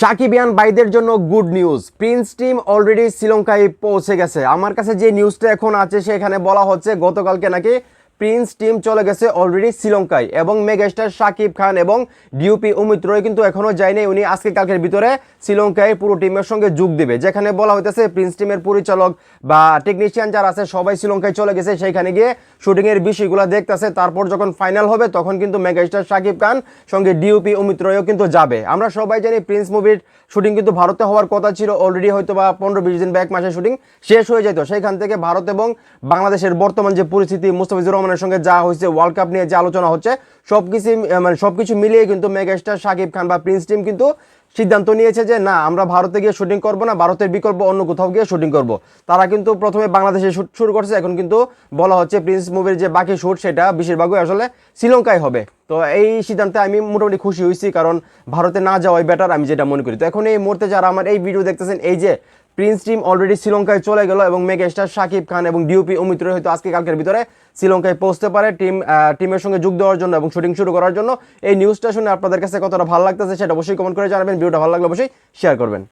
সাকিবিয়ান ভাইদের জন্য good news, Prince team already শ্রীলঙ্কায় পৌঁছে গেছে। আমার কাছে যে নিউজটা এখন আছে সেখানে বলা হচ্ছে গতকালকে নাকি প্রিন্স টিম চলে গেছে অলরেডি শ্রীলঙ্কায়, এবং মেগাস্টার শাকিব খান এবং ডিওপি অমিত রয় কিন্তু এখনো যায়নি। উনি আজকে কালকের ভিতরে শ্রীলঙ্কায় পুরো টিমের সঙ্গে যোগ দেবে, যেখানে বলা হইতেছে প্রিন্স টিমের পরিচালক বা টেকনিশিয়ান যারা আছে সবাই শ্রীলঙ্কায় চলে গেছে, সেইখানে গিয়ে শুটিংয়ের বিষয়গুলো দেখতেছে। তারপর যখন ফাইনাল হবে তখন কিন্তু মেগাস্টার শাকিব খান সঙ্গে ডিওপি অমিত রয়ও কিন্তু যাবে। আমরা সবাই জানি প্রিন্স মুভির শুটিং কিন্তু ভারতে হওয়ার কথা ছিল, অলরেডি হয়তো বা 15-20 দিন বা এক মাসের শুটিং শেষ হয়ে যেত। সেইখান থেকে ভারত এবং বাংলাদেশের বর্তমান যে পরিস্থিতি, মুস্তাফিজুর রহমানের সঙ্গে যা হয়েছে, ওয়ার্ল্ড কাপ নিয়ে যে আলোচনা হচ্ছে, সবকিছু মিলিয়ে কিন্তু মেগাস্টার শাকিব খান বা প্রিন্স টিম কিন্তু সিদ্ধান্ত নিয়েছে যে না, আমরা ভারতে গিয়ে শুটিং করব না, ভারতের বিকল্প অন্য কোথাও গিয়ে শুটিং করব। তারা কিন্তু প্রথমে বাংলাদেশে শুট শুরু করছে, এখন কিন্তু বলা হচ্ছে প্রিন্স মুভির যে বাকি শুট সেটা বেশিরভাগই আসলে শ্রীলঙ্কায় হবে। তো এই সিদ্ধান্তে আমি মোটামুটি খুশি হয়েছি, কারণ ভারতে না যাওয়াই বেটার, আমি যেটা মনে করি। তো এখন এই মুহূর্তে যারা আমার এই ভিডিও দেখতেছেন, এই যে প্রিন্স টিম অলরেডি শ্রীলঙ্কায় চলে গেল এবং মেগাস্টার শাকিব খান এবং ডিওপি অমিত রয় হয়তো আজকে কালকের ভিতরে শ্রীলঙ্কায় পৌঁছতে পারে টিমের সঙ্গে যোগ দেওয়ার জন্য এবং শুটিং শুরু করার জন্য। এই নিউজটা শুনে আপনাদের কাছে কতটা ভালো লাগতেছে সেটা অবশ্যই কমেন্ট করে জানাবেন। ভিডিওটা ভালো লাগলে অবশ্যই শেয়ার করবেন।